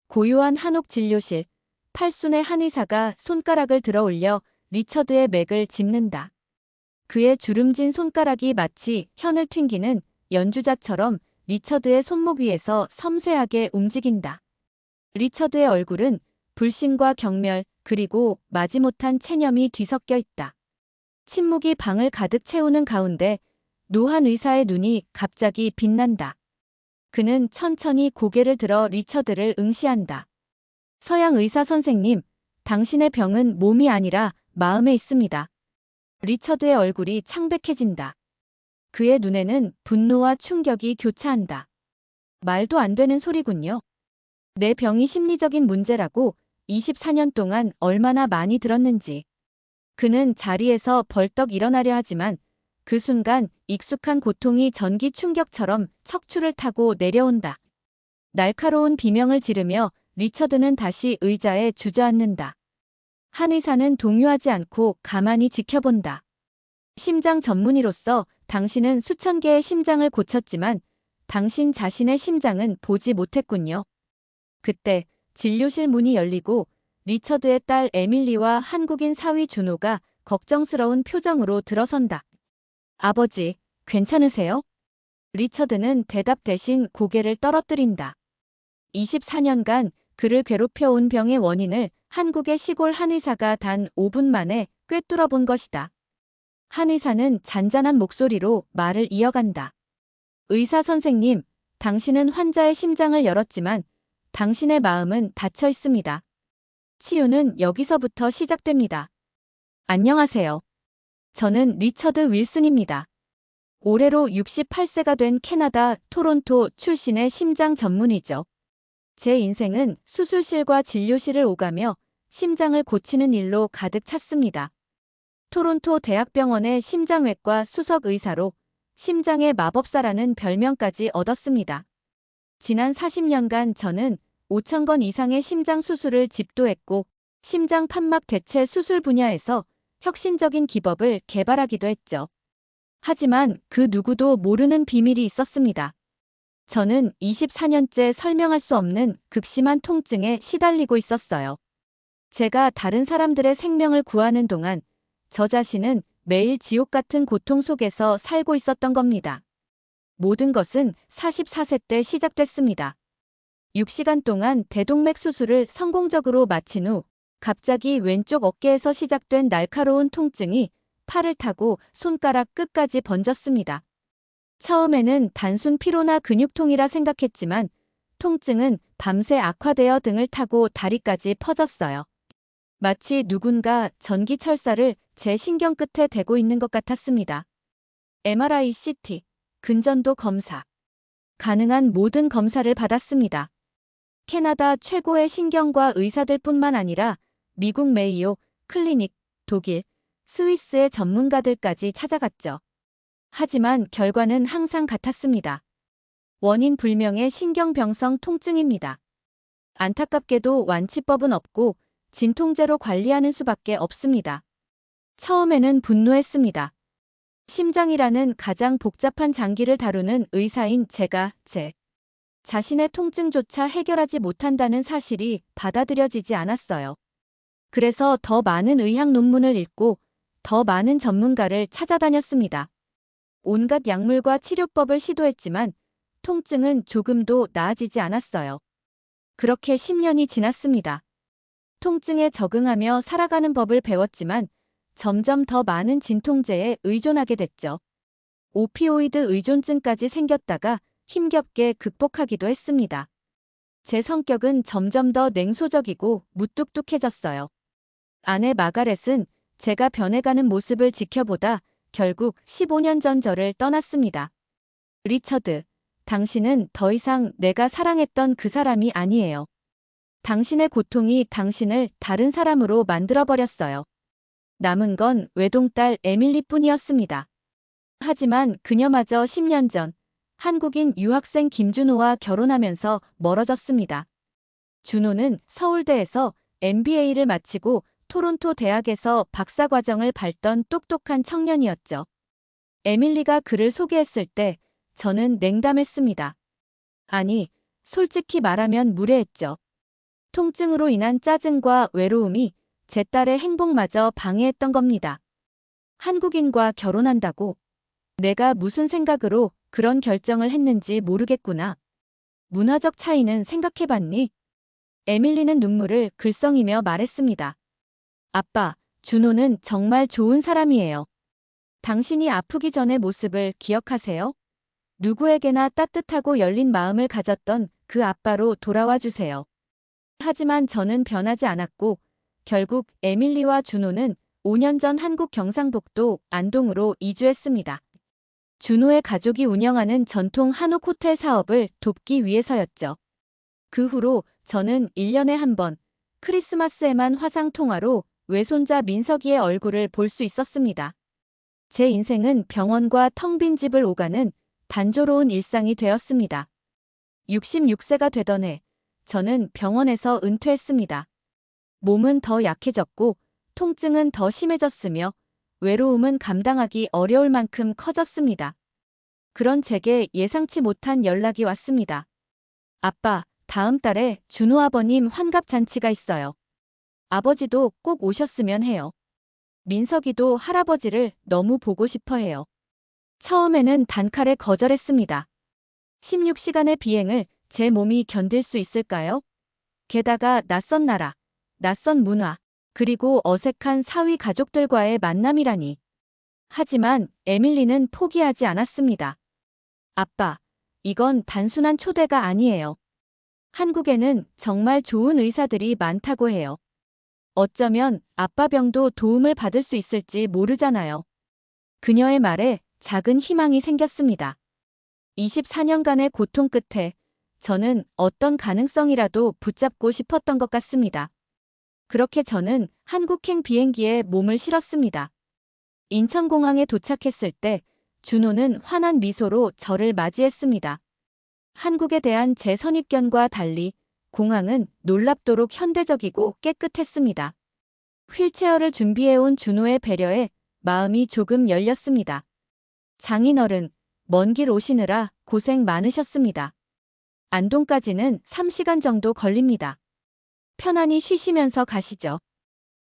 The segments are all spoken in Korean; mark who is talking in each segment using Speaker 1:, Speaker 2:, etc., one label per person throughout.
Speaker 1: 고요한 한옥 진료실. 팔순의 한의사가 손가락을 들어 올려 리처드의 맥을 짚는다. 그의 주름진 손가락이 마치 현을 튕기는 연주자처럼 리처드의 손목 위에서 섬세하게 움직인다. 리처드의 얼굴은 불신과 경멸 그리고 마지못한 체념이 뒤섞여 있다. 침묵이 방을 가득 채우는 가운데 노한 의사의 눈이 갑자기 빛난다. 그는 천천히 고개를 들어 리처드를 응시한다. 서양 의사 선생님, 당신의 병은 몸이 아니라 마음에 있습니다. 리처드의 얼굴이 창백해진다. 그의 눈에는 분노와 충격이 교차한다. 말도 안 되는 소리군요. 내 병이 심리적인 문제라고 24년 동안 얼마나 많이 들었는지. 그는 자리에서 벌떡 일어나려 하지만 그 순간 익숙한 고통이 전기 충격처럼 척추를 타고 내려온다. 날카로운 비명을 지르며 리처드는 다시 의자에 주저앉는다. 한의사는 동요하지 않고 가만히 지켜본다. 심장 전문의로서 당신은 수천 개의 심장을 고쳤지만 당신 자신의 심장은 보지 못했군요. 그때 진료실 문이 열리고 리처드의 딸 에밀리와 한국인 사위 준호가 걱정스러운 표정으로 들어선다. 아버지, 괜찮으세요? 리처드는 대답 대신 고개를 떨어뜨린다. 24년간 그를 괴롭혀온 병의 원인을 한국의 시골 한의사가 단 5분 만에 꿰뚫어 본 것이다. 한의사는 잔잔한 목소리로 말을 이어간다. 의사 선생님, 당신은 환자의 심장을 열었지만 당신의 마음은 닫혀 있습니다. 치유는 여기서부터 시작됩니다. 안녕하세요. 저는 리처드 윌슨입니다. 올해로 68세가 된 캐나다 토론토 출신의 심장 전문의죠. 제 인생은 수술실과 진료실을 오가며 심장을 고치는 일로 가득 찼습니다. 토론토 대학병원의 심장외과 수석 의사로 심장의 마법사라는 별명까지 얻었습니다. 지난 40년간 저는 5천 건 이상의 심장 수술을 집도했고 심장 판막 대체 수술 분야에서 혁신적인 기법을 개발하기도 했죠. 하지만 그 누구도 모르는 비밀이 있었습니다. 저는 24년째 설명할 수 없는 극심한 통증에 시달리고 있었어요. 제가 다른 사람들의 생명을 구하는 동안 저 자신은 매일 지옥 같은 고통 속에서 살고 있었던 겁니다. 모든 것은 44세 때 시작됐습니다. 6시간 동안 대동맥 수술을 성공적으로 마친 후 갑자기 왼쪽 어깨에서 시작된 날카로운 통증이 팔을 타고 손가락 끝까지 번졌습니다. 처음에는 단순 피로나 근육통이라 생각했지만 통증은 밤새 악화되어 등을 타고 다리까지 퍼졌어요. 마치 누군가 전기철사를 제 신경 끝에 대고 있는 것 같았습니다. MRI, CT, 근전도 검사. 가능한 모든 검사를 받았습니다. 캐나다 최고의 신경과 의사들뿐만 아니라 미국 메이오, 클리닉, 독일, 스위스의 전문가들까지 찾아갔죠. 하지만 결과는 항상 같았습니다. 원인 불명의 신경병성 통증입니다. 안타깝게도 완치법은 없고 진통제로 관리하는 수밖에 없습니다. 처음에는 분노했습니다. 심장이라는 가장 복잡한 장기를 다루는 의사인 제가 제 자신의 통증조차 해결하지 못한다는 사실이 받아들여지지 않았어요. 그래서 더 많은 의학 논문을 읽고 더 많은 전문가를 찾아다녔습니다. 온갖 약물과 치료법을 시도했지만 통증은 조금도 나아지지 않았어요. 그렇게 10년이 지났습니다. 통증에 적응하며 살아가는 법을 배웠지만 점점 더 많은 진통제에 의존하게 됐죠. 오피오이드 의존증까지 생겼다가 힘겹게 극복하기도 했습니다. 제 성격은 점점 더 냉소적이고 무뚝뚝해졌어요. 아내 마가렛은 제가 변해가는 모습을 지켜보다 결국 15년 전 저를 떠났습니다. 리처드, 당신은 더 이상 내가 사랑했던 그 사람이 아니에요. 당신의 고통이 당신을 다른 사람으로 만들어버렸어요. 남은 건 외동딸 에밀리뿐이었습니다. 하지만 그녀마저 10년 전 한국인 유학생 김준호와 결혼하면서 멀어졌습니다. 준호는 서울대에서 MBA를 마치고 토론토 대학에서 박사과정을 밟던 똑똑한 청년이었죠. 에밀리가 그를 소개했을 때 저는 냉담했습니다. 아니, 솔직히 말하면 무례했죠. 통증으로 인한 짜증과 외로움이 제 딸의 행복마저 방해했던 겁니다. 한국인과 결혼한다고? 내가 무슨 생각으로 그런 결정을 했는지 모르겠구나. 문화적 차이는 생각해봤니? 에밀리는 눈물을 글썽이며 말했습니다. 아빠, 준호는 정말 좋은 사람이에요. 당신이 아프기 전의 모습을 기억하세요? 누구에게나 따뜻하고 열린 마음을 가졌던 그 아빠로 돌아와 주세요. 하지만 저는 변하지 않았고 결국 에밀리와 준호는 5년 전 한국 경상북도 안동으로 이주했습니다. 준호의 가족이 운영하는 전통 한옥 호텔 사업을 돕기 위해서였죠. 그 후로 저는 1년에 한 번 크리스마스에만 화상 통화로 외손자 민석이의 얼굴을 볼 수 있었습니다. 제 인생은 병원과 텅 빈 집을 오가는 단조로운 일상이 되었습니다. 66세가 되던 해 저는 병원에서 은퇴했습니다. 몸은 더 약해졌고 통증은 더 심해졌으며 외로움은 감당하기 어려울 만큼 커졌습니다. 그런 제게 예상치 못한 연락이 왔습니다. 아빠, 다음 달에 준호 아버님 환갑잔치가 있어요. 아버지도 꼭 오셨으면 해요. 민석이도 할아버지를 너무 보고 싶어 해요. 처음에는 단칼에 거절했습니다. 16시간의 비행을 제 몸이 견딜 수 있을까요? 게다가 낯선 나라, 낯선 문화, 그리고 어색한 사위 가족들과의 만남이라니. 하지만 에밀리는 포기하지 않았습니다. 아빠, 이건 단순한 초대가 아니에요. 한국에는 정말 좋은 의사들이 많다고 해요. 어쩌면 아빠 병도 도움을 받을 수 있을지 모르잖아요. 그녀의 말에 작은 희망이 생겼습니다. 24년간의 고통 끝에 저는 어떤 가능성이라도 붙잡고 싶었던 것 같습니다. 그렇게 저는 한국행 비행기에 몸을 실었습니다. 인천공항에 도착했을 때 준호는 환한 미소로 저를 맞이했습니다. 한국에 대한 제 선입견과 달리 공항은 놀랍도록 현대적이고 깨끗했습니다. 휠체어를 준비해온 준호의 배려에 마음이 조금 열렸습니다. 장인어른, 먼 길 오시느라 고생 많으셨습니다. 안동까지는 3시간 정도 걸립니다. 편안히 쉬시면서 가시죠.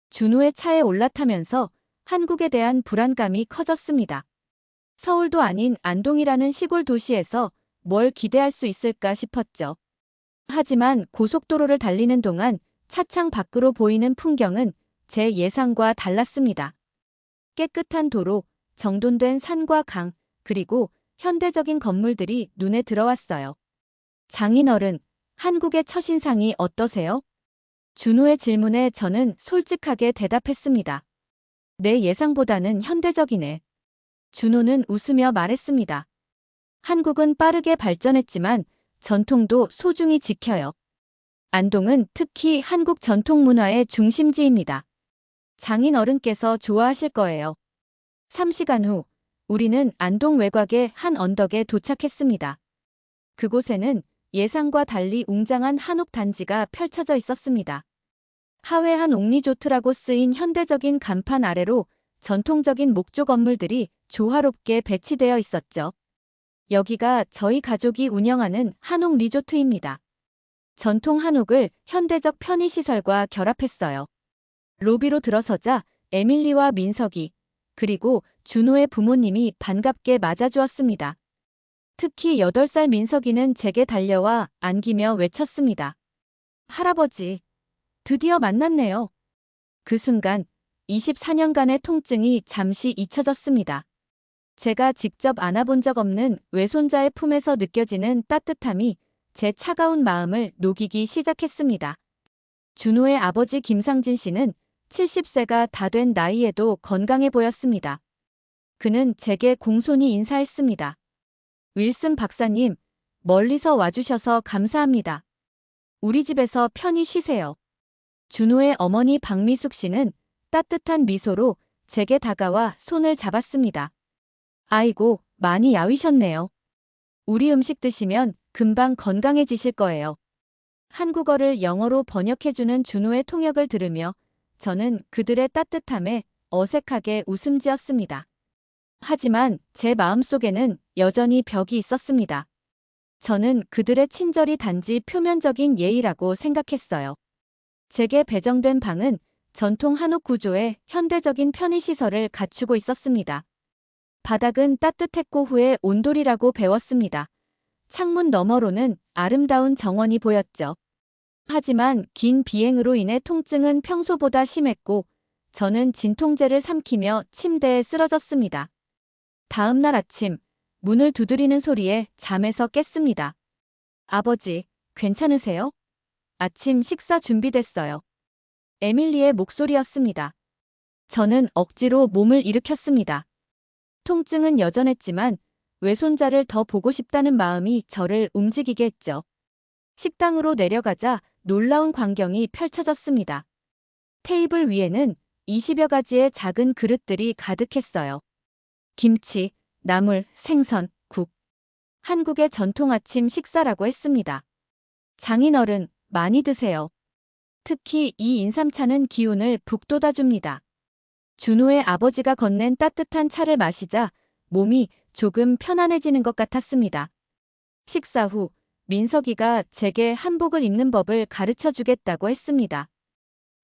Speaker 1: 준호의 차에 올라타면서 한국에 대한 불안감이 커졌습니다. 서울도 아닌 안동이라는 시골 도시에서 뭘 기대할 수 있을까 싶었죠. 하지만 고속도로를 달리는 동안 차창 밖으로 보이는 풍경은 제 예상과 달랐습니다. 깨끗한 도로, 정돈된 산과 강, 그리고 현대적인 건물들이 눈에 들어왔어요. 장인어른, 한국의 첫인상이 어떠세요? 준호의 질문에 저는 솔직하게 대답했습니다. 내 예상보다는 현대적이네. 준호는 웃으며 말했습니다. 한국은 빠르게 발전했지만 전통도 소중히 지켜요. 안동은 특히 한국 전통 문화의 중심지입니다. 장인어른께서 좋아하실 거예요. 3시간 후 우리는 안동 외곽의 한 언덕에 도착했습니다. 그곳에는 예상과 달리 웅장한 한옥 단지가 펼쳐져 있었습니다. 하회한 옥리조트라고 쓰인 현대적인 간판 아래로 전통적인 목조 건물들이 조화롭게 배치되어 있었죠. 여기가 저희 가족이 운영하는 한옥 리조트입니다. 전통 한옥을 현대적 편의시설과 결합했어요. 로비로 들어서자 에밀리와 민석이, 그리고 준호의 부모님이 반갑게 맞아주었습니다. 특히 8살 민석이는 제게 달려와 안기며 외쳤습니다. 할아버지, 드디어 만났네요. 그 순간 24년간의 통증이 잠시 잊혀졌습니다. 제가 직접 안아본 적 없는 외손자의 품에서 느껴지는 따뜻함이 제 차가운 마음을 녹이기 시작했습니다. 준호의 아버지 김상진 씨는 70세가 다 된 나이에도 건강해 보였습니다. 그는 제게 공손히 인사했습니다. 윌슨 박사님, 멀리서 와주셔서 감사합니다. 우리 집에서 편히 쉬세요. 준호의 어머니 박미숙 씨는 따뜻한 미소로 제게 다가와 손을 잡았습니다. 아이고, 많이 야위셨네요. 우리 음식 드시면 금방 건강해지실 거예요. 한국어를 영어로 번역해주는 준호의 통역을 들으며 저는 그들의 따뜻함에 어색하게 웃음 지었습니다. 하지만 제 마음속에는 여전히 벽이 있었습니다. 저는 그들의 친절이 단지 표면적인 예의라고 생각했어요. 제게 배정된 방은 전통 한옥 구조의 현대적인 편의시설을 갖추고 있었습니다. 바닥은 따뜻했고 후에 온돌이라고 배웠습니다. 창문 너머로는 아름다운 정원이 보였죠. 하지만 긴 비행으로 인해 통증은 평소보다 심했고 저는 진통제를 삼키며 침대에 쓰러졌습니다. 다음 날 아침 문을 두드리는 소리에 잠에서 깼습니다. 아버지, 괜찮으세요? 아침 식사 준비됐어요. 에밀리의 목소리였습니다. 저는 억지로 몸을 일으켰습니다. 통증은 여전했지만 외손자를 더 보고 싶다는 마음이 저를 움직이게 했죠. 식당으로 내려가자 놀라운 광경이 펼쳐졌습니다. 테이블 위에는 20여 가지의 작은 그릇들이 가득했어요. 김치, 나물, 생선, 국. 한국의 전통 아침 식사라고 했습니다. 장인어른, 많이 드세요. 특히 이 인삼차는 기운을 북돋아줍니다. 준호의 아버지가 건넨 따뜻한 차를 마시자 몸이 조금 편안해지는 것 같았습니다. 식사 후 민석이가 제게 한복을 입는 법을 가르쳐 주겠다고 했습니다.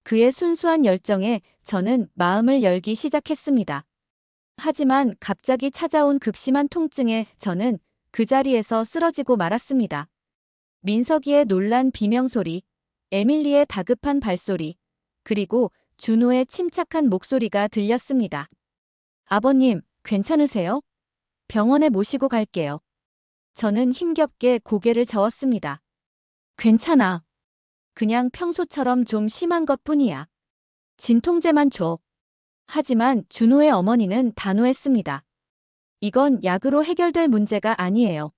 Speaker 1: 그의 순수한 열정에 저는 마음을 열기 시작했습니다. 하지만 갑자기 찾아온 극심한 통증에 저는 그 자리에서 쓰러지고 말았습니다. 민석이의 놀란 비명소리, 에밀리의 다급한 발소리, 그리고 준호의 침착한 목소리가 들렸습니다. 아버님, 괜찮으세요? 병원에 모시고 갈게요. 저는 힘겹게 고개를 저었습니다. 괜찮아. 그냥 평소처럼 좀 심한 것뿐이야. 진통제만 줘. 하지만 준호의 어머니는 단호했습니다. 이건 약으로 해결될 문제가 아니에요.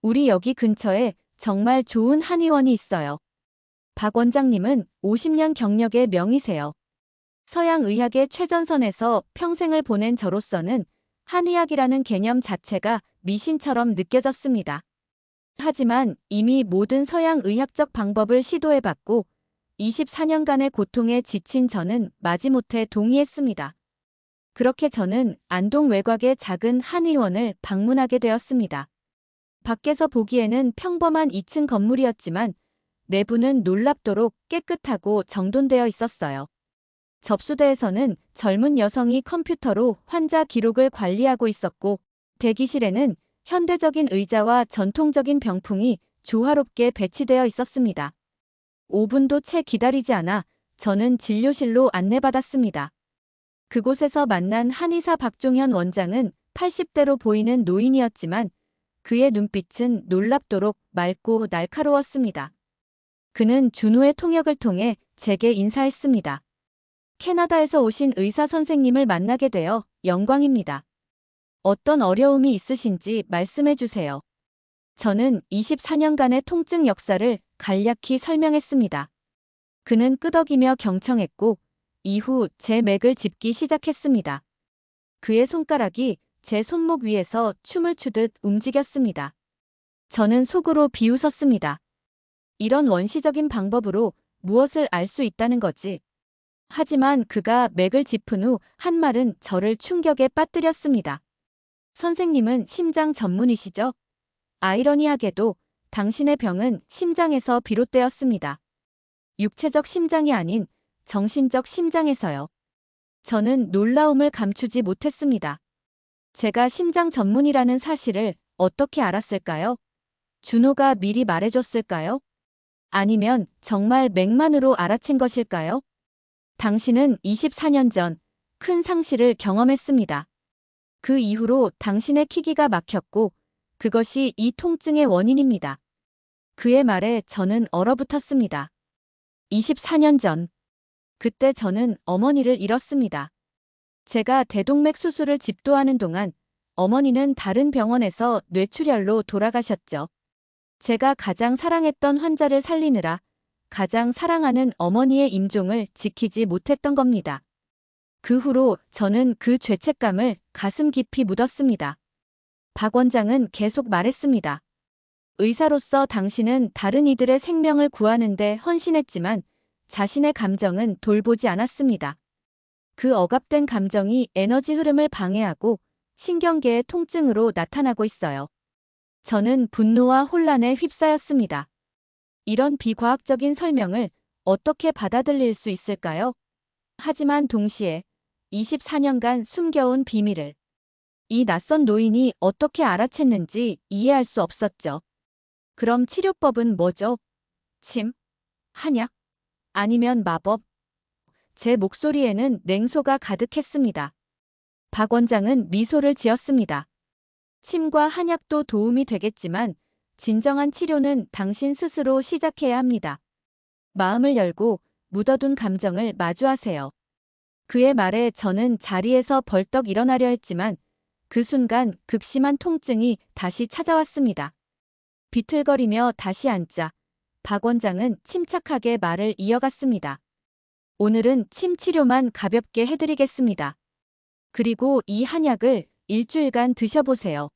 Speaker 1: 우리 여기 근처에 정말 좋은 한의원이 있어요. 박 원장님은 50년 경력의 명의세요. 서양 의학의 최전선에서 평생을 보낸 저로서는 한의학이라는 개념 자체가 미신처럼 느껴졌습니다. 하지만 이미 모든 서양 의학적 방법을 시도해봤고 24년간의 고통에 지친 저는 마지못해 동의했습니다. 그렇게 저는 안동 외곽의 작은 한의원을 방문하게 되었습니다. 밖에서 보기에는 평범한 2층 건물이었지만 내부는 놀랍도록 깨끗하고 정돈되어 있었어요. 접수대에서는 젊은 여성이 컴퓨터로 환자 기록을 관리하고 있었고 대기실에는 현대적인 의자와 전통적인 병풍이 조화롭게 배치되어 있었습니다. 5분도 채 기다리지 않아 저는 진료실로 안내받았습니다. 그곳에서 만난 한의사 박종현 원장은 80대로 보이는 노인이었지만 그의 눈빛은 놀랍도록 맑고 날카로웠습니다. 그는 준호의 통역을 통해 제게 인사했습니다. 캐나다에서 오신 의사 선생님을 만나게 되어 영광입니다. 어떤 어려움이 있으신지 말씀해 주세요. 저는 24년간의 통증 역사를 간략히 설명했습니다. 그는 끄덕이며 경청했고 이후 제 맥을 짚기 시작했습니다. 그의 손가락이 제 손목 위에서 춤을 추듯 움직였습니다. 저는 속으로 비웃었습니다. 이런 원시적인 방법으로 무엇을 알 수 있다는 거지. 하지만 그가 맥을 짚은 후 한 말은 저를 충격에 빠뜨렸습니다. 선생님은 심장 전문이시죠? 아이러니하게도 당신의 병은 심장에서 비롯되었습니다. 육체적 심장이 아닌 정신적 심장에서요. 저는 놀라움을 감추지 못했습니다. 제가 심장 전문이라는 사실을 어떻게 알았을까요? 준호가 미리 말해줬을까요? 아니면 정말 맥만으로 알아챈 것일까요? 당신은 24년 전 큰 상실을 경험했습니다. 그 이후로 당신의 키기가 막혔고 그것이 이 통증의 원인입니다. 그의 말에 저는 얼어붙었습니다. 24년 전. 그때 저는 어머니를 잃었습니다. 제가 대동맥 수술을 집도하는 동안 어머니는 다른 병원에서 뇌출혈로 돌아가셨죠. 제가 가장 사랑했던 환자를 살리느라 가장 사랑하는 어머니의 임종을 지키지 못했던 겁니다. 그 후로 저는 그 죄책감을 가슴 깊이 묻었습니다. 박 원장은 계속 말했습니다. 의사로서 당신은 다른 이들의 생명을 구하는 데 헌신했지만 자신의 감정은 돌보지 않았습니다. 그 억압된 감정이 에너지 흐름을 방해하고 신경계의 통증으로 나타나고 있어요. 저는 분노와 혼란에 휩싸였습니다. 이런 비과학적인 설명을 어떻게 받아들일 수 있을까요? 하지만 동시에 24년간 숨겨온 비밀을 이 낯선 노인이 어떻게 알아챘는지 이해할 수 없었죠. 그럼 치료법은 뭐죠? 침? 한약? 아니면 마법? 제 목소리에는 냉소가 가득했습니다. 박 원장은 미소를 지었습니다. 침과 한약도 도움이 되겠지만 진정한 치료는 당신 스스로 시작해야 합니다. 마음을 열고 묻어둔 감정을 마주하세요. 그의 말에 저는 자리에서 벌떡 일어나려 했지만 그 순간 극심한 통증이 다시 찾아왔습니다. 비틀거리며 다시 앉자 박 원장은 침착하게 말을 이어갔습니다. 오늘은 침 치료만 가볍게 해드리겠습니다. 그리고 이 한약을 일주일간 드셔보세요.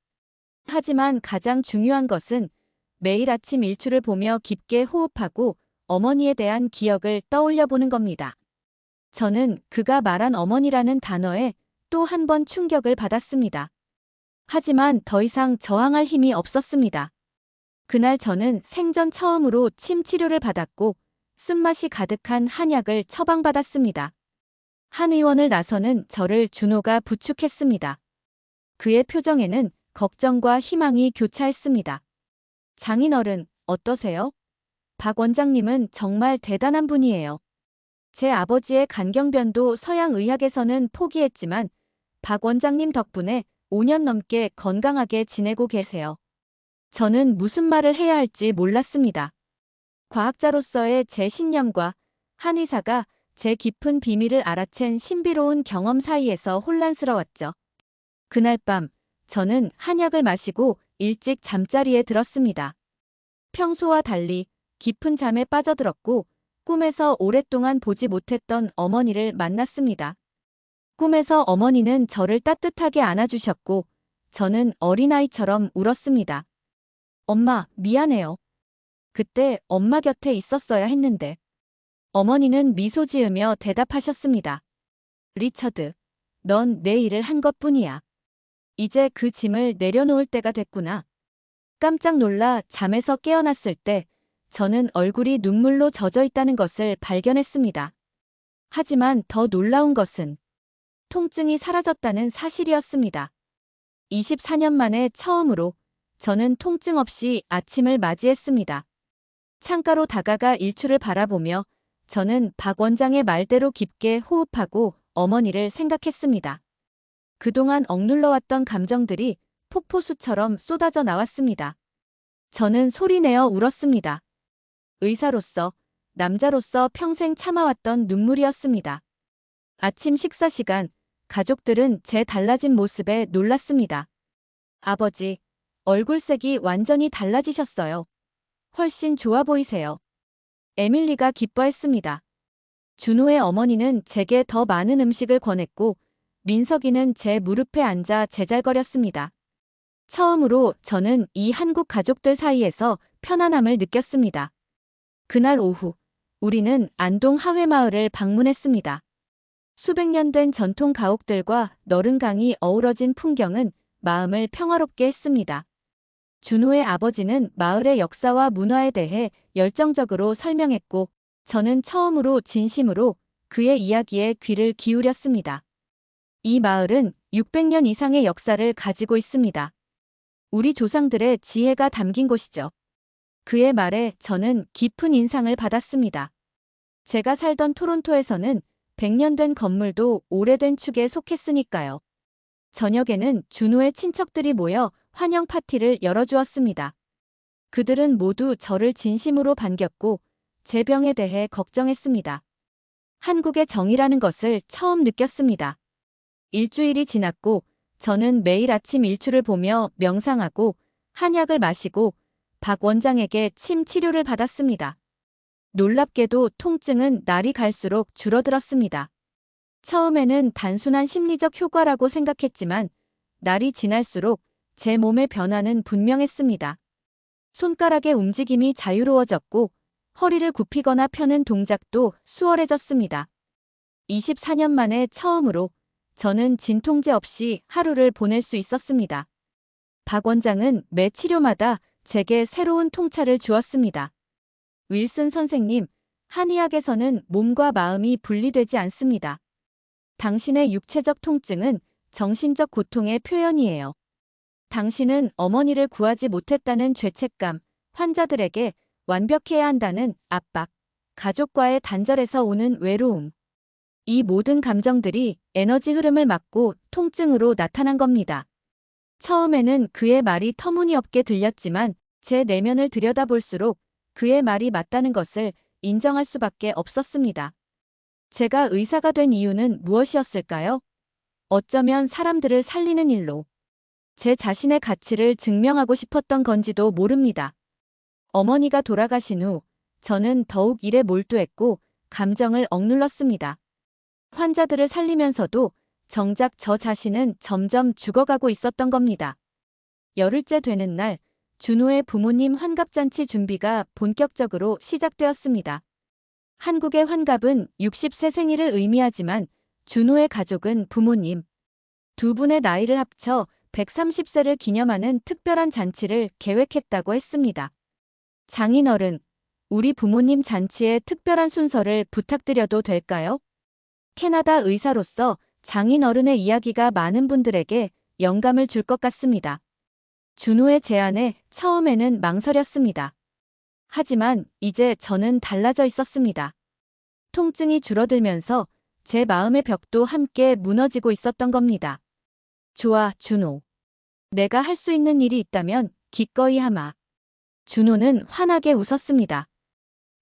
Speaker 1: 하지만 가장 중요한 것은 매일 아침 일출을 보며 깊게 호흡하고 어머니에 대한 기억을 떠올려 보는 겁니다. 저는 그가 말한 어머니라는 단어에 또 한 번 충격을 받았습니다. 하지만 더 이상 저항할 힘이 없었습니다. 그날 저는 생전 처음으로 침 치료를 받았고 쓴맛이 가득한 한약을 처방받았습니다. 한 의원을 나서는 저를 준호가 부축했습니다. 그의 표정에는 걱정과 희망이 교차했습니다. 장인어른, 어떠세요? 박 원장님은 정말 대단한 분이에요. 제 아버지의 간경변도 서양 의학에서는 포기했지만 박 원장님 덕분에 5년 넘게 건강하게 지내고 계세요. 저는 무슨 말을 해야 할지 몰랐습니다. 과학자로서의 제 신념과 한의사가 제 깊은 비밀을 알아챈 신비로운 경험 사이에서 혼란스러웠죠. 그날 밤 저는 한약을 마시고 일찍 잠자리에 들었습니다. 평소와 달리 깊은 잠에 빠져들었고 꿈에서 오랫동안 보지 못했던 어머니를 만났습니다. 꿈에서 어머니는 저를 따뜻하게 안아주셨고 저는 어린아이처럼 울었습니다. 엄마, 미안해요. 그때 엄마 곁에 있었어야 했는데. 어머니는 미소 지으며 대답하셨습니다. 리처드, 넌 내 일을 한 것뿐이야. 이제 그 짐을 내려놓을 때가 됐구나. 깜짝 놀라 잠에서 깨어났을 때 저는 얼굴이 눈물로 젖어 있다는 것을 발견했습니다. 하지만 더 놀라운 것은 통증이 사라졌다는 사실이었습니다. 24년 만에 처음으로 저는 통증 없이 아침을 맞이했습니다. 창가로 다가가 일출을 바라보며 저는 박 원장의 말대로 깊게 호흡하고 어머니를 생각했습니다. 그동안 억눌러왔던 감정들이 폭포수처럼 쏟아져 나왔습니다. 저는 소리내어 울었습니다. 의사로서, 남자로서 평생 참아왔던 눈물이었습니다. 아침 식사 시간, 가족들은 제 달라진 모습에 놀랐습니다. 아버지, 얼굴색이 완전히 달라지셨어요. 훨씬 좋아 보이세요. 에밀리가 기뻐했습니다. 준호의 어머니는 제게 더 많은 음식을 권했고 민석이는 제 무릎에 앉아 제잘거렸습니다. 처음으로 저는 이 한국 가족들 사이에서 편안함을 느꼈습니다. 그날 오후, 우리는 안동 하회마을을 방문했습니다. 수백 년 된 전통 가옥들과 너른 강이 어우러진 풍경은 마음을 평화롭게 했습니다. 준호의 아버지는 마을의 역사와 문화에 대해 열정적으로 설명했고 저는 처음으로 진심으로 그의 이야기에 귀를 기울였습니다. 이 마을은 600년 이상의 역사를 가지고 있습니다. 우리 조상들의 지혜가 담긴 곳이죠. 그의 말에 저는 깊은 인상을 받았습니다. 제가 살던 토론토에서는 100년 된 건물도 오래된 축에 속했으니까요. 저녁에는 준호의 친척들이 모여 환영 파티를 열어주었습니다. 그들은 모두 저를 진심으로 반겼고 제 병에 대해 걱정했습니다. 한국의 정이라는 것을 처음 느꼈습니다. 일주일이 지났고 저는 매일 아침 일출을 보며 명상하고 한약을 마시고 박 원장에게 침 치료를 받았습니다. 놀랍게도 통증은 날이 갈수록 줄어들었습니다. 처음에는 단순한 심리적 효과라고 생각했지만 날이 지날수록 제 몸의 변화는 분명했습니다. 손가락의 움직임이 자유로워졌고 허리를 굽히거나 펴는 동작도 수월해졌습니다. 24년 만에 처음으로 저는 진통제 없이 하루를 보낼 수 있었습니다. 박 원장은 매 치료마다 제게 새로운 통찰을 주었습니다. 윌슨 선생님, 한의학에서는 몸과 마음이 분리되지 않습니다. 당신의 육체적 통증은 정신적 고통의 표현이에요. 당신은 어머니를 구하지 못했다는 죄책감, 환자들에게 완벽해야 한다는 압박, 가족과의 단절에서 오는 외로움. 이 모든 감정들이 에너지 흐름을 막고 통증으로 나타난 겁니다. 처음에는 그의 말이 터무니없게 들렸지만 제 내면을 들여다볼수록 그의 말이 맞다는 것을 인정할 수밖에 없었습니다. 제가 의사가 된 이유는 무엇이었을까요? 어쩌면 사람들을 살리는 일로 제 자신의 가치를 증명하고 싶었던 건지도 모릅니다. 어머니가 돌아가신 후 저는 더욱 일에 몰두했고 감정을 억눌렀습니다. 환자들을 살리면서도 정작 저 자신은 점점 죽어가고 있었던 겁니다. 열흘째 되는 날, 준호의 부모님 환갑잔치 준비가 본격적으로 시작되었습니다. 한국의 환갑은 60세 생일을 의미하지만 준호의 가족은 부모님 두 분의 나이를 합쳐 130세를 기념하는 특별한 잔치를 계획했다고 했습니다. 장인어른, 우리 부모님 잔치의 특별한 순서를 부탁드려도 될까요? 캐나다 의사로서 장인어른의 이야기가 많은 분들에게 영감을 줄 것 같습니다. 준호의 제안에 처음에는 망설였습니다. 하지만 이제 저는 달라져 있었습니다. 통증이 줄어들면서 제 마음의 벽도 함께 무너지고 있었던 겁니다. 좋아, 준호. 내가 할 수 있는 일이 있다면 기꺼이 하마. 준호는 환하게 웃었습니다.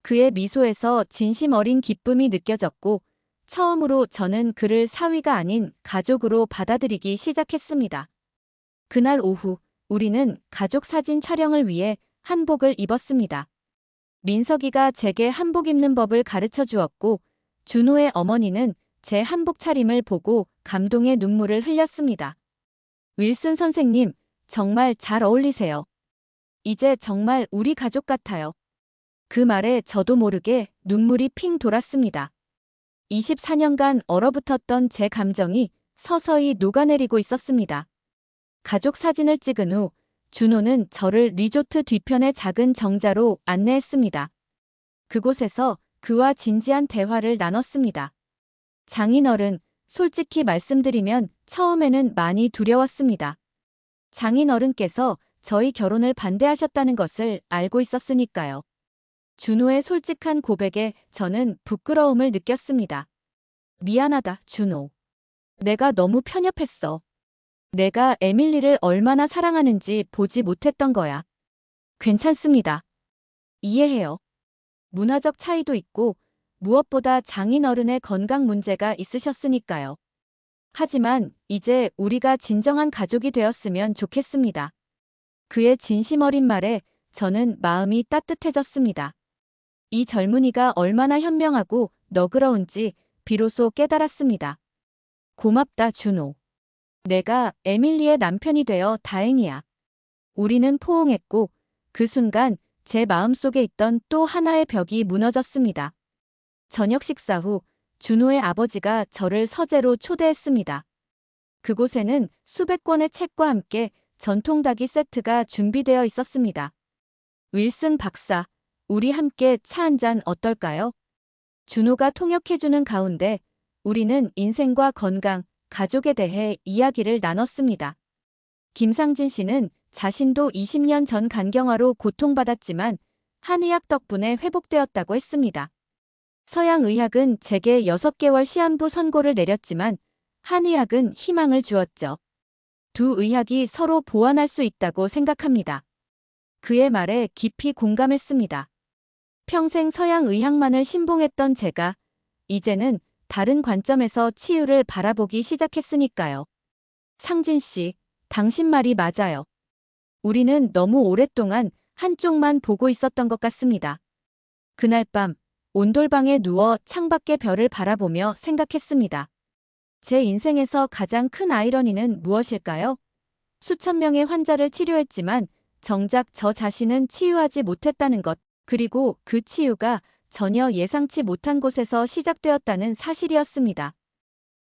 Speaker 1: 그의 미소에서 진심 어린 기쁨이 느껴졌고 처음으로 저는 그를 사위가 아닌 가족으로 받아들이기 시작했습니다. 그날 오후 우리는 가족 사진 촬영을 위해 한복을 입었습니다. 민석이가 제게 한복 입는 법을 가르쳐 주었고 준호의 어머니는 제 한복 차림을 보고 감동의 눈물을 흘렸습니다. 윌슨 선생님, 정말 잘 어울리세요. 이제 정말 우리 가족 같아요. 그 말에 저도 모르게 눈물이 핑 돌았습니다. 24년간 얼어붙었던 제 감정이 서서히 녹아내리고 있었습니다. 가족 사진을 찍은 후 준호는 저를 리조트 뒤편의 작은 정자로 안내했습니다. 그곳에서 그와 진지한 대화를 나눴습니다. 장인어른, 솔직히 말씀드리면 처음에는 많이 두려웠습니다. 장인어른께서 저희 결혼을 반대하셨다는 것을 알고 있었으니까요. 준호의 솔직한 고백에 저는 부끄러움을 느꼈습니다. 미안하다, 준호. 내가 너무 편협했어. 내가 에밀리를 얼마나 사랑하는지 보지 못했던 거야. 괜찮습니다. 이해해요. 문화적 차이도 있고 무엇보다 장인어른의 건강 문제가 있으셨으니까요. 하지만 이제 우리가 진정한 가족이 되었으면 좋겠습니다. 그의 진심 어린 말에 저는 마음이 따뜻해졌습니다. 이 젊은이가 얼마나 현명하고 너그러운지 비로소 깨달았습니다. 고맙다, 준호. 내가 에밀리의 남편이 되어 다행이야. 우리는 포옹했고 그 순간 제 마음속에 있던 또 하나의 벽이 무너졌습니다. 저녁 식사 후 준호의 아버지가 저를 서재로 초대했습니다. 그곳에는 수백 권의 책과 함께 전통닭이 세트가 준비되어 있었습니다. 윌슨 박사, 우리 함께 차 한 잔 어떨까요? 준호가 통역해주는 가운데 우리는 인생과 건강, 가족에 대해 이야기를 나눴습니다. 김상진 씨는 자신도 20년 전 간경화로 고통받았지만 한의학 덕분에 회복되었다고 했습니다. 서양의학은 제게 6개월 시한부 선고를 내렸지만 한의학은 희망을 주었죠. 두 의학이 서로 보완할 수 있다고 생각합니다. 그의 말에 깊이 공감했습니다. 평생 서양의학만을 신봉했던 제가 이제는 다른 관점에서 치유를 바라보기 시작했으니까요. 상진 씨, 당신 말이 맞아요. 우리는 너무 오랫동안 한쪽만 보고 있었던 것 같습니다. 그날 밤 온돌방에 누워 창밖의 별을 바라보며 생각했습니다. 제 인생에서 가장 큰 아이러니는 무엇일까요? 수천 명의 환자를 치료했지만 정작 저 자신은 치유하지 못했다는 것, 그리고 그 치유가 전혀 예상치 못한 곳에서 시작되었다는 사실이었습니다.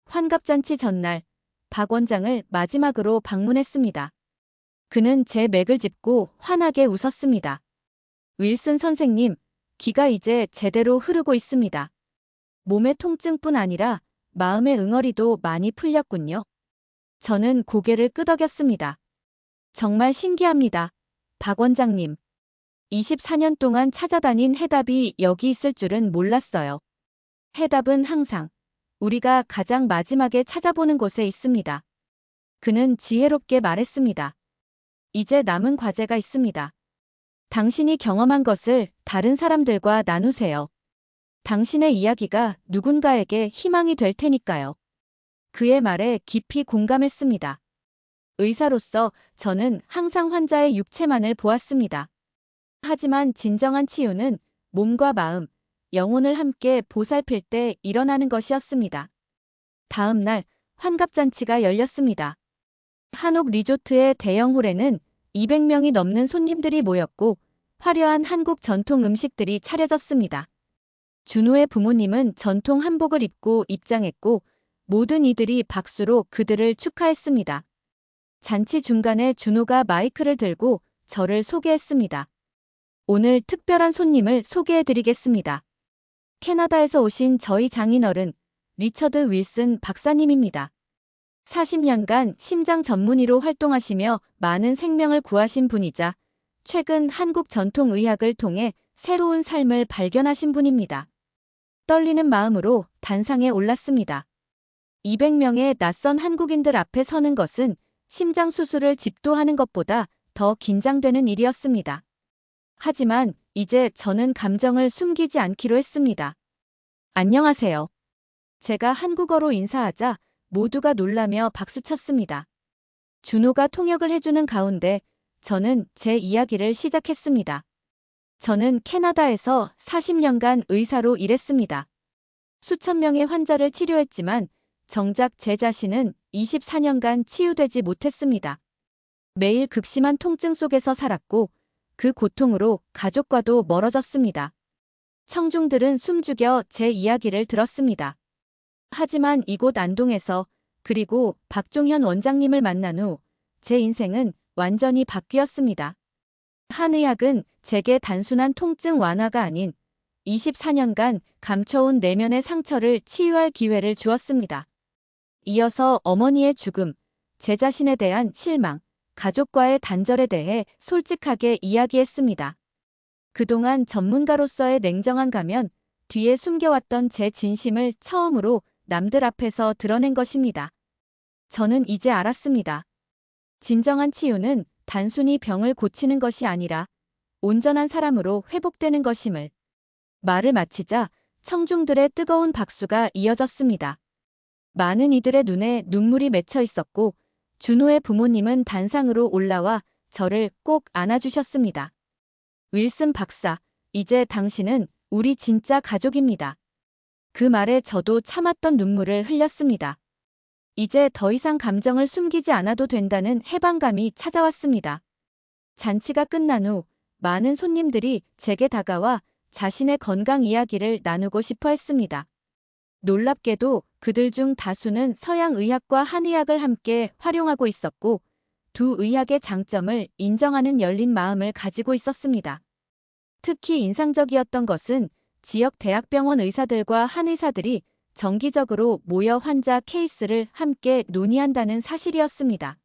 Speaker 1: 환갑잔치 전날, 박 원장을 마지막으로 방문했습니다. 그는 제 맥을 짚고 환하게 웃었습니다. 윌슨 선생님, 기가 이제 제대로 흐르고 있습니다. 몸의 통증뿐 아니라 마음의 응어리도 많이 풀렸군요. 저는 고개를 끄덕였습니다. 정말 신기합니다. 박 원장님. 24년 동안 찾아다닌 해답이 여기 있을 줄은 몰랐어요. 해답은 항상 우리가 가장 마지막에 찾아보는 곳에 있습니다. 그는 지혜롭게 말했습니다. 이제 남은 과제가 있습니다. 당신이 경험한 것을 다른 사람들과 나누세요. 당신의 이야기가 누군가에게 희망이 될 테니까요. 그의 말에 깊이 공감했습니다. 의사로서 저는 항상 환자의 육체만을 보았습니다. 하지만 진정한 치유는 몸과 마음, 영혼을 함께 보살필 때 일어나는 것이었습니다. 다음 날 환갑잔치가 열렸습니다. 한옥 리조트의 대형 홀에는 200명이 넘는 손님들이 모였고 화려한 한국 전통 음식들이 차려졌습니다. 준호의 부모님은 전통 한복을 입고 입장했고 모든 이들이 박수로 그들을 축하했습니다. 잔치 중간에 준호가 마이크를 들고 저를 소개했습니다. 오늘 특별한 손님을 소개해드리겠습니다. 캐나다에서 오신 저희 장인어른 리처드 윌슨 박사님입니다. 40년간 심장 전문의로 활동하시며 많은 생명을 구하신 분이자 최근 한국 전통의학을 통해 새로운 삶을 발견하신 분입니다. 떨리는 마음으로 단상에 올랐습니다. 200명의 낯선 한국인들 앞에 서는 것은 심장 수술을 집도하는 것보다 더 긴장되는 일이었습니다. 하지만 이제 저는 감정을 숨기지 않기로 했습니다. 안녕하세요. 제가 한국어로 인사하자 모두가 놀라며 박수쳤습니다. 준호가 통역을 해주는 가운데 저는 제 이야기를 시작했습니다. 저는 캐나다에서 40년간 의사로 일했습니다. 수천 명의 환자를 치료했지만 정작 제 자신은 24년간 치유되지 못했습니다. 매일 극심한 통증 속에서 살았고 그 고통으로 가족과도 멀어졌습니다. 청중들은 숨죽여 제 이야기를 들었습니다. 하지만 이곳 안동에서 그리고 박종현 원장님을 만난 후 제 인생은 완전히 바뀌었습니다. 한의학은 제게 단순한 통증 완화가 아닌 24년간 감춰온 내면의 상처를 치유할 기회를 주었습니다. 이어서 어머니의 죽음, 제 자신에 대한 실망, 가족과의 단절에 대해 솔직하게 이야기했습니다. 그동안 전문가로서의 냉정한 가면 뒤에 숨겨왔던 제 진심을 처음으로 남들 앞에서 드러낸 것입니다. 저는 이제 알았습니다. 진정한 치유는 단순히 병을 고치는 것이 아니라 온전한 사람으로 회복되는 것임을. 말을 마치자 청중들의 뜨거운 박수가 이어졌습니다. 많은 이들의 눈에 눈물이 맺혀 있었고 준호의 부모님은 단상으로 올라와 저를 꼭 안아주셨습니다. 윌슨 박사, 이제 당신은 우리 진짜 가족입니다. 그 말에 저도 참았던 눈물을 흘렸습니다. 이제 더 이상 감정을 숨기지 않아도 된다는 해방감이 찾아왔습니다. 잔치가 끝난 후 많은 손님들이 제게 다가와 자신의 건강 이야기를 나누고 싶어 했습니다. 놀랍게도 그들 중 다수는 서양 의학과 한의학을 함께 활용하고 있었고 두 의학의 장점을 인정하는 열린 마음을 가지고 있었습니다. 특히 인상적이었던 것은 지역 대학병원 의사들과 한의사들이 정기적으로 모여 환자 케이스를 함께 논의한다는 사실이었습니다.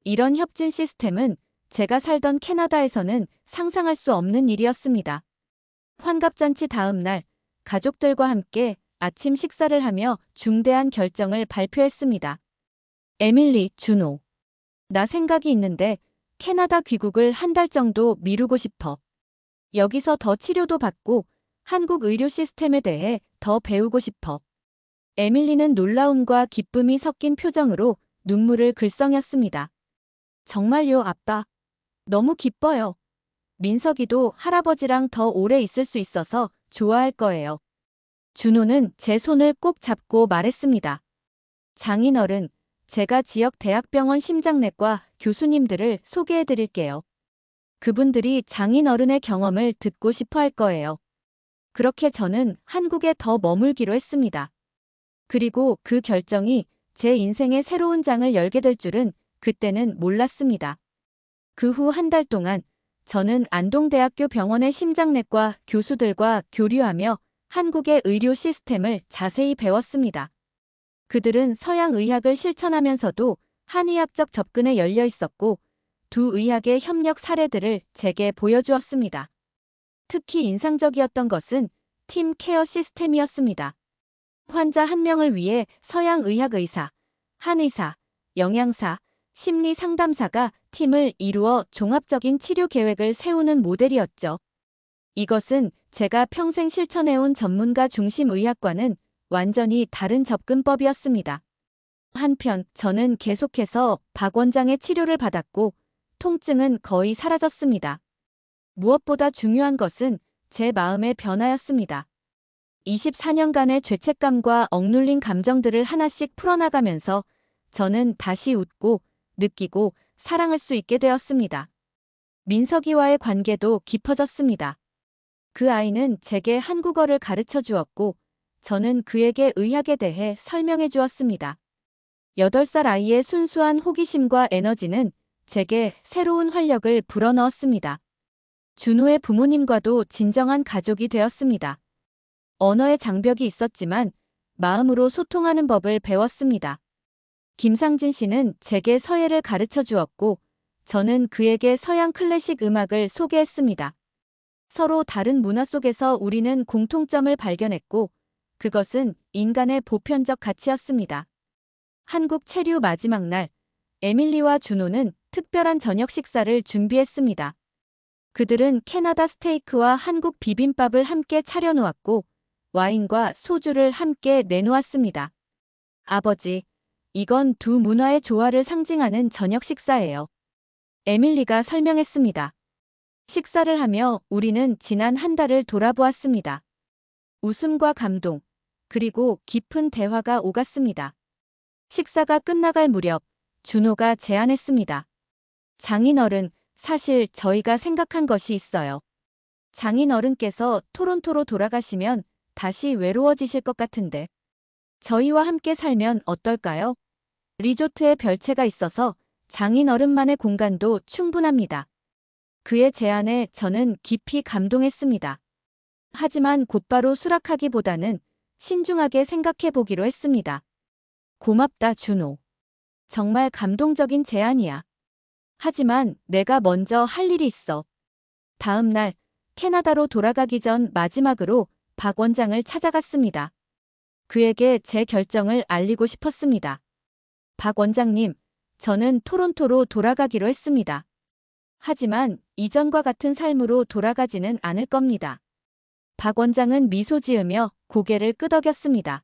Speaker 1: 이런 협진 시스템은 제가 살던 캐나다에서는 상상할 수 없는 일이었습니다. 환갑잔치 다음 날 가족들과 함께 아침 식사를 하며 중대한 결정을 발표했습니다. 에밀리, 준호. 나 생각이 있는데 캐나다 귀국을 한 달 정도 미루고 싶어. 여기서 더 치료도 받고 한국 의료 시스템에 대해 더 배우고 싶어. 에밀리는 놀라움과 기쁨이 섞인 표정으로 눈물을 글썽였습니다. 정말요, 아빠. 너무 기뻐요. 민석이도 할아버지랑 더 오래 있을 수 있어서 좋아할 거예요. 준호는 제 손을 꼭 잡고 말했습니다. 장인어른, 제가 지역 대학병원 심장내과 교수님들을 소개해 드릴게요. 그분들이 장인어른의 경험을 듣고 싶어 할 거예요. 그렇게 저는 한국에 더 머물기로 했습니다. 그리고 그 결정이 제 인생의 새로운 장을 열게 될 줄은 그때는 몰랐습니다. 그 후 한 달 동안 저는 안동대학교 병원의 심장내과 교수들과 교류하며 한국의 의료 시스템을 자세히 배웠습니다. 그들은 서양 의학을 실천하면서도 한의학적 접근에 열려 있었고 두 의학의 협력 사례들을 제게 보여주었습니다. 특히 인상적이었던 것은 팀 케어 시스템이었습니다. 환자 한 명을 위해 서양 의학 의사, 한의사, 영양사, 심리 상담사가 팀을 이루어 종합적인 치료 계획을 세우는 모델이었죠. 이것은 제가 평생 실천해온 전문가 중심 의학과는 완전히 다른 접근법이었습니다. 한편 저는 계속해서 박 원장의 치료를 받았고 통증은 거의 사라졌습니다. 무엇보다 중요한 것은 제 마음의 변화였습니다. 24년간의 죄책감과 억눌린 감정들을 하나씩 풀어나가면서 저는 다시 웃고 느끼고 사랑할 수 있게 되었습니다. 민석이와의 관계도 깊어졌습니다. 그 아이는 제게 한국어를 가르쳐 주었고 저는 그에게 의학에 대해 설명해 주었습니다. 8살 아이의 순수한 호기심과 에너지는 제게 새로운 활력을 불어넣었습니다. 준호의 부모님과도 진정한 가족이 되었습니다. 언어의 장벽이 있었지만 마음으로 소통하는 법을 배웠습니다. 김상진 씨는 제게 서예를 가르쳐 주었고 저는 그에게 서양 클래식 음악을 소개했습니다. 서로 다른 문화 속에서 우리는 공통점을 발견했고 그것은 인간의 보편적 가치였습니다. 한국 체류 마지막 날, 에밀리와 준호는 특별한 저녁 식사를 준비했습니다. 그들은 캐나다 스테이크와 한국 비빔밥을 함께 차려놓았고 와인과 소주를 함께 내놓았습니다. 아버지, 이건 두 문화의 조화를 상징하는 저녁 식사예요. 에밀리가 설명했습니다. 식사를 하며 우리는 지난 한 달을 돌아보았습니다. 웃음과 감동, 그리고 깊은 대화가 오갔습니다. 식사가 끝나갈 무렵 준호가 제안했습니다. 장인어른, 사실 저희가 생각한 것이 있어요. 장인어른께서 토론토로 돌아가시면 다시 외로워지실 것 같은데 저희와 함께 살면 어떨까요? 리조트에 별채가 있어서 장인어른만의 공간도 충분합니다. 그의 제안에 저는 깊이 감동했습니다. 하지만 곧바로 수락하기보다는 신중하게 생각해 보기로 했습니다. 고맙다, 준호. 정말 감동적인 제안이야. 하지만 내가 먼저 할 일이 있어. 다음 날 캐나다로 돌아가기 전 마지막으로 박 원장을 찾아갔습니다. 그에게 제 결정을 알리고 싶었습니다. 박 원장님, 저는 토론토로 돌아가기로 했습니다. 하지만 이전과 같은 삶으로 돌아가지는 않을 겁니다. 박 원장은 미소 지으며 고개를 끄덕였습니다.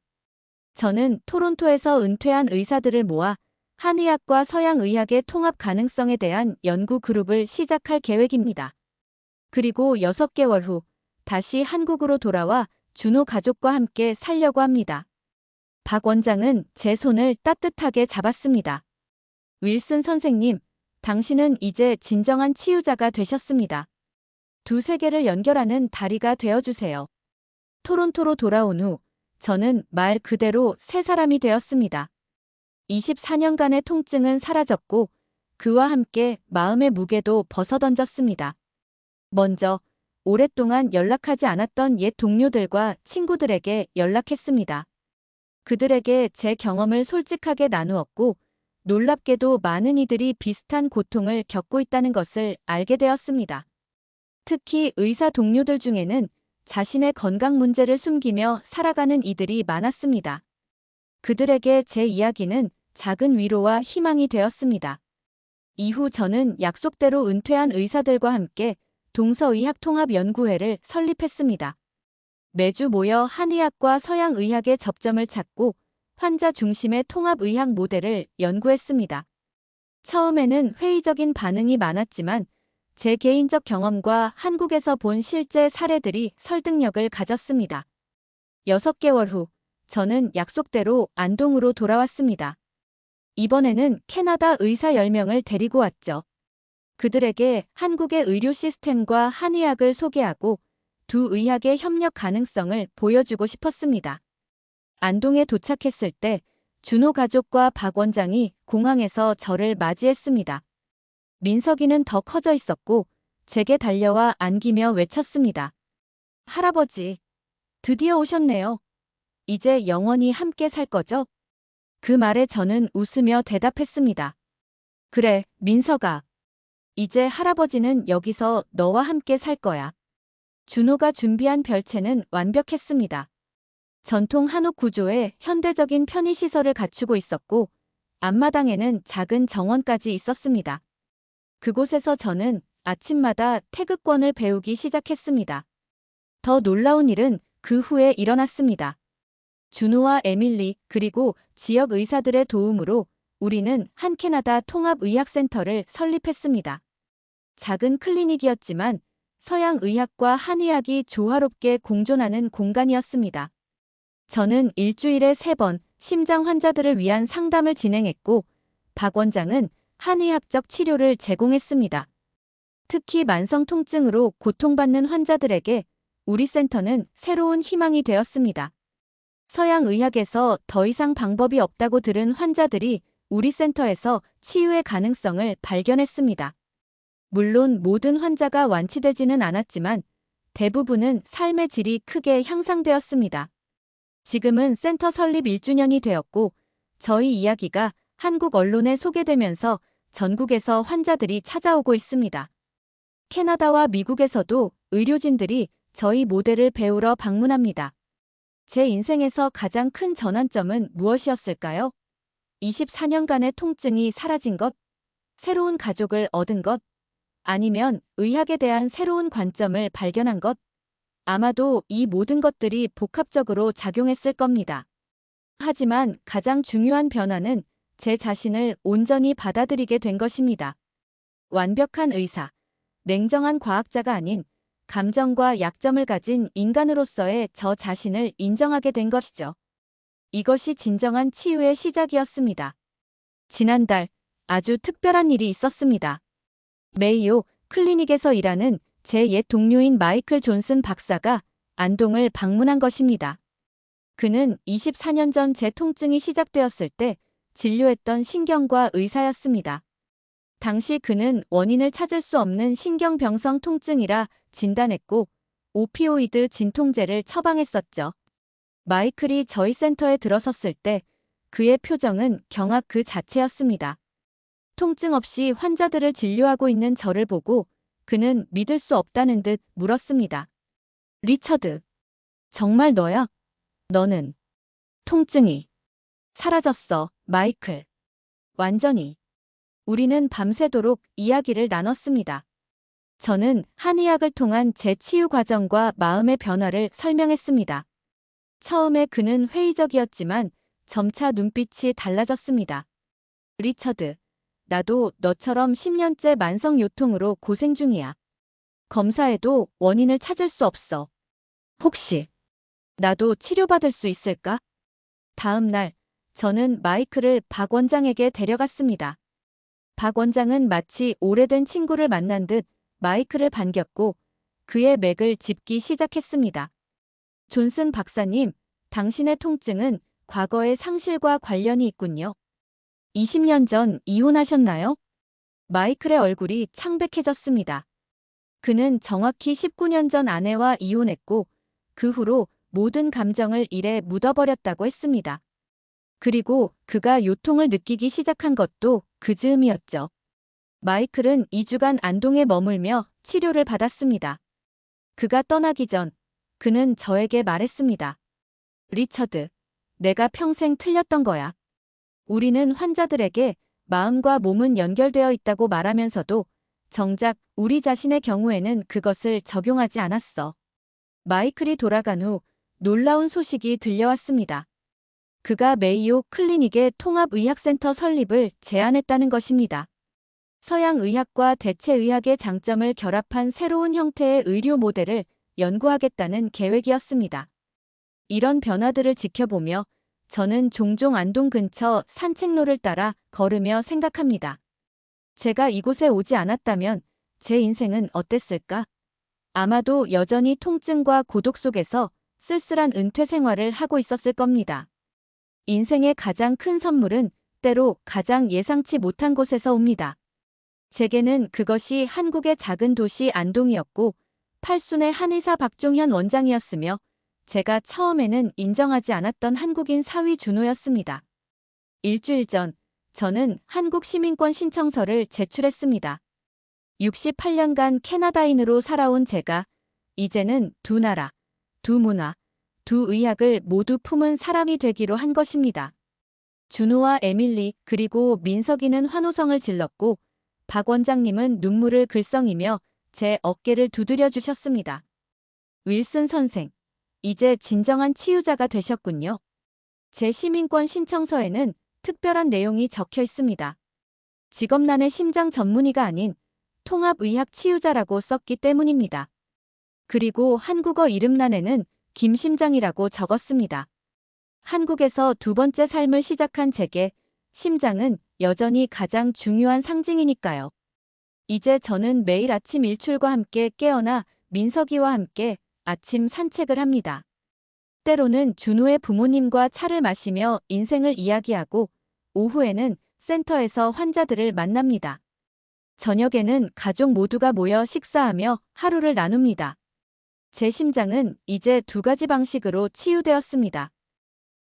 Speaker 1: 저는 토론토에서 은퇴한 의사들을 모아 한의학과 서양의학의 통합 가능성에 대한 연구 그룹을 시작할 계획입니다. 그리고 6개월 후 다시 한국으로 돌아와 준호 가족과 함께 살려고 합니다. 박 원장은 제 손을 따뜻하게 잡았습니다. 윌슨 선생님, 당신은 이제 진정한 치유자가 되셨습니다. 두 세계를 연결하는 다리가 되어주세요. 토론토로 돌아온 후 저는 말 그대로 새 사람이 되었습니다. 24년간의 통증은 사라졌고 그와 함께 마음의 무게도 벗어던졌습니다. 먼저 오랫동안 연락하지 않았던 옛 동료들과 친구들에게 연락했습니다. 그들에게 제 경험을 솔직하게 나누었고 놀랍게도 많은 이들이 비슷한 고통을 겪고 있다는 것을 알게 되었습니다. 특히 의사 동료들 중에는 자신의 건강 문제를 숨기며 살아가는 이들이 많았습니다. 그들에게 제 이야기는 작은 위로와 희망이 되었습니다. 이후 저는 약속대로 은퇴한 의사들과 함께 동서의학통합연구회를 설립했습니다. 매주 모여 한의학과 서양의학의 접점을 찾고 환자 중심의 통합의학 모델을 연구했습니다. 처음에는 회의적인 반응이 많았지만 제 개인적 경험과 한국에서 본 실제 사례들이 설득력을 가졌습니다. 6개월 후 저는 약속대로 안동으로 돌아왔습니다. 이번에는 캐나다 의사 10명을 데리고 왔죠. 그들에게 한국의 의료 시스템과 한의학을 소개하고 두 의학의 협력 가능성을 보여주고 싶었습니다. 안동에 도착했을 때 준호 가족과 박 원장이 공항에서 저를 맞이했습니다. 민석이는 더 커져 있었고 제게 달려와 안기며 외쳤습니다. 할아버지, 드디어 오셨네요. 이제 영원히 함께 살 거죠? 그 말에 저는 웃으며 대답했습니다. 그래, 민서가. 이제 할아버지는 여기서 너와 함께 살 거야. 준호가 준비한 별채는 완벽했습니다. 전통 한옥 구조의 현대적인 편의시설을 갖추고 있었고, 앞마당에는 작은 정원까지 있었습니다. 그곳에서 저는 아침마다 태극권을 배우기 시작했습니다. 더 놀라운 일은 그 후에 일어났습니다. 준호와 에밀리 그리고 지역 의사들의 도움으로 우리는 한 캐나다 통합의학센터를 설립했습니다. 작은 클리닉이었지만 서양 의학과 한의학이 조화롭게 공존하는 공간이었습니다. 저는 일주일에 3번 심장 환자들을 위한 상담을 진행했고 박 원장은 한의학적 치료를 제공했습니다. 특히 만성 통증으로 고통받는 환자들에게 우리 센터는 새로운 희망이 되었습니다. 서양 의학에서 더 이상 방법이 없다고 들은 환자들이 우리 센터에서 치유의 가능성을 발견했습니다. 물론 모든 환자가 완치되지는 않았지만 대부분은 삶의 질이 크게 향상되었습니다. 지금은 센터 설립 1주년이 되었고 저희 이야기가 한국 언론에 소개되면서 전국에서 환자들이 찾아오고 있습니다. 캐나다와 미국에서도 의료진들이 저희 모델을 배우러 방문합니다. 제 인생에서 가장 큰 전환점은 무엇이었을까요? 24년간의 통증이 사라진 것? 새로운 가족을 얻은 것? 아니면 의학에 대한 새로운 관점을 발견한 것? 아마도 이 모든 것들이 복합적으로 작용했을 겁니다. 하지만 가장 중요한 변화는 제 자신을 온전히 받아들이게 된 것입니다. 완벽한 의사, 냉정한 과학자가 아닌 감정과 약점을 가진 인간으로서의 저 자신을 인정하게 된 것이죠. 이것이 진정한 치유의 시작이었습니다. 지난달 아주 특별한 일이 있었습니다. 메이오 클리닉에서 일하는 제 옛 동료인 마이클 존슨 박사가 안동을 방문한 것입니다. 그는 24년 전 제 통증이 시작되었을 때 진료했던 신경과 의사였습니다. 당시 그는 원인을 찾을 수 없는 신경병성 통증이라 진단했고 오피오이드 진통제를 처방했었죠. 마이클이 저희 센터에 들어섰을 때 그의 표정은 경악 그 자체였습니다. 통증 없이 환자들을 진료하고 있는 저를 보고 그는 믿을 수 없다는 듯 물었습니다. 리처드, 정말 너야? 너는 통증이 사라졌어, 마이클. 완전히. 우리는 밤새도록 이야기를 나눴습니다. 저는 한의학을 통한 제 치유 과정과 마음의 변화를 설명했습니다. 처음에 그는 회의적이었지만 점차 눈빛이 달라졌습니다. 리처드, 나도 너처럼 10년째 만성 요통으로 고생 중이야. 검사해도 원인을 찾을 수 없어. 혹시 나도 치료받을 수 있을까? 다음 날 저는 마이클을 박 원장에게 데려갔습니다. 박 원장은 마치 오래된 친구를 만난 듯 마이클을 반겼고 그의 맥을 짚기 시작했습니다. 존슨 박사님, 당신의 통증은 과거의 상실과 관련이 있군요. 20년 전 이혼하셨나요? 마이클의 얼굴이 창백해졌습니다. 그는 정확히 19년 전 아내와 이혼했고 그 후로 모든 감정을 일에 묻어버렸다고 했습니다. 그리고 그가 요통을 느끼기 시작한 것도 그 즈음이었죠. 마이클은 2주간 안동에 머물며 치료를 받았습니다. 그가 떠나기 전 그는 저에게 말했습니다. 리처드, 내가 평생 틀렸던 거야. 우리는 환자들에게 마음과 몸은 연결되어 있다고 말하면서도 정작 우리 자신의 경우에는 그것을 적용하지 않았어. 마이클이 돌아간 후 놀라운 소식이 들려왔습니다. 그가 메이오 클리닉의 통합의학센터 설립을 제안했다는 것입니다. 서양 의학과 대체 의학의 장점을 결합한 새로운 형태의 의료 모델을 연구하겠다는 계획이었습니다. 이런 변화들을 지켜보며 저는 종종 안동 근처 산책로를 따라 걸으며 생각합니다. 제가 이곳에 오지 않았다면 제 인생은 어땠을까? 아마도 여전히 통증과 고독 속에서 쓸쓸한 은퇴 생활을 하고 있었을 겁니다. 인생의 가장 큰 선물은 때로 가장 예상치 못한 곳에서 옵니다. 제게는 그것이 한국의 작은 도시 안동이었고 팔순의 한의사 박종현 원장이었으며 제가 처음에는 인정하지 않았던 한국인 사위 준호였습니다. 일주일 전 저는 한국 시민권 신청서를 제출했습니다. 68년간 캐나다인으로 살아온 제가 이제는 두 나라, 두 문화, 두 의학을 모두 품은 사람이 되기로 한 것입니다. 준호와 에밀리 그리고 민석이는 환호성을 질렀고 박 원장님은 눈물을 글썽이며 제 어깨를 두드려 주셨습니다. 윌슨 선생, 이제 진정한 치유자가 되셨군요. 제 시민권 신청서에는 특별한 내용이 적혀 있습니다. 직업란에 심장 전문의가 아닌 통합의학 치유자라고 썼기 때문입니다. 그리고 한국어 이름란에는 김심장이라고 적었습니다. 한국에서 두 번째 삶을 시작한 제게 심장은 여전히 가장 중요한 상징이니까요. 이제 저는 매일 아침 일출과 함께 깨어나 민석이와 함께 아침 산책을 합니다. 때로는 준호의 부모님과 차를 마시며 인생을 이야기하고 오후에는 센터에서 환자들을 만납니다. 저녁에는 가족 모두가 모여 식사하며 하루를 나눕니다. 제 심장은 이제 두 가지 방식으로 치유되었습니다.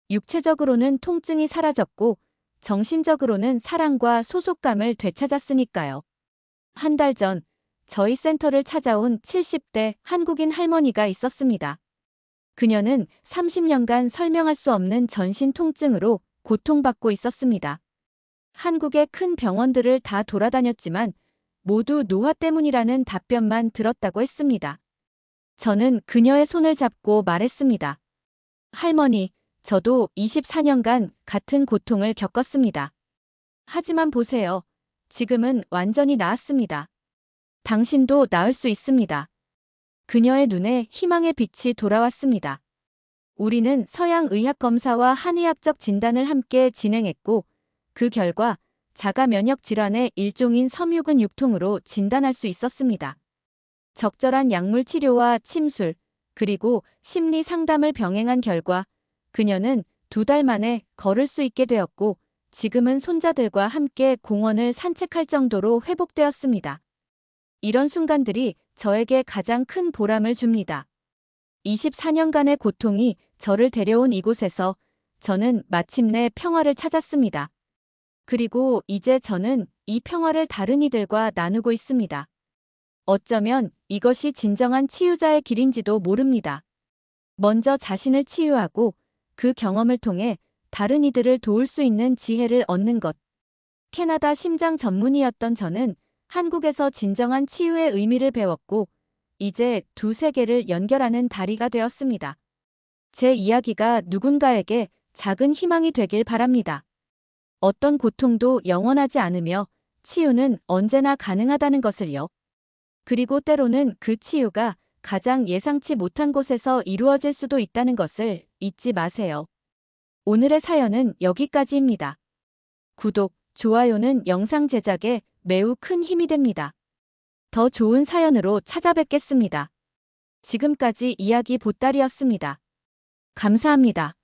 Speaker 1: 육체적으로는 통증이 사라졌고 정신적으로는 사랑과 소속감을 되찾았으니까요. 한 달 전 저희 센터를 찾아온 70대 한국인 할머니가 있었습니다. 그녀는 30년간 설명할 수 없는 전신 통증으로 고통받고 있었습니다. 한국의 큰 병원들을 다 돌아다녔지만 모두 노화 때문이라는 답변만 들었다고 했습니다. 저는 그녀의 손을 잡고 말했습니다. 할머니, 저도 24년간 같은 고통을 겪었습니다. 하지만 보세요. 지금은 완전히 나았습니다. 당신도 나을 수 있습니다. 그녀의 눈에 희망의 빛이 돌아왔습니다. 우리는 서양 의학 검사와 한의학적 진단을 함께 진행했고 그 결과 자가 면역 질환의 일종인 섬유근 육통으로 진단할 수 있었습니다. 적절한 약물 치료와 침술, 그리고 심리 상담을 병행한 결과 그녀는 2달 만에 걸을 수 있게 되었고 지금은 손자들과 함께 공원을 산책할 정도로 회복되었습니다. 이런 순간들이 저에게 가장 큰 보람을 줍니다. 24년간의 고통이 저를 데려온 이곳에서 저는 마침내 평화를 찾았습니다. 그리고 이제 저는 이 평화를 다른 이들과 나누고 있습니다. 어쩌면 이것이 진정한 치유자의 길인지도 모릅니다. 먼저 자신을 치유하고 그 경험을 통해 다른 이들을 도울 수 있는 지혜를 얻는 것. 캐나다 심장 전문의였던 저는 한국에서 진정한 치유의 의미를 배웠고 이제 두 세계를 연결하는 다리가 되었습니다. 제 이야기가 누군가에게 작은 희망이 되길 바랍니다. 어떤 고통도 영원하지 않으며 치유는 언제나 가능하다는 것을요. 그리고 때로는 그 치유가 가장 예상치 못한 곳에서 이루어질 수도 있다는 것을 잊지 마세요. 오늘의 사연은 여기까지입니다. 구독, 좋아요는 영상 제작에 매우 큰 힘이 됩니다. 더 좋은 사연으로 찾아뵙겠습니다. 지금까지 이야기 보따리였습니다. 감사합니다.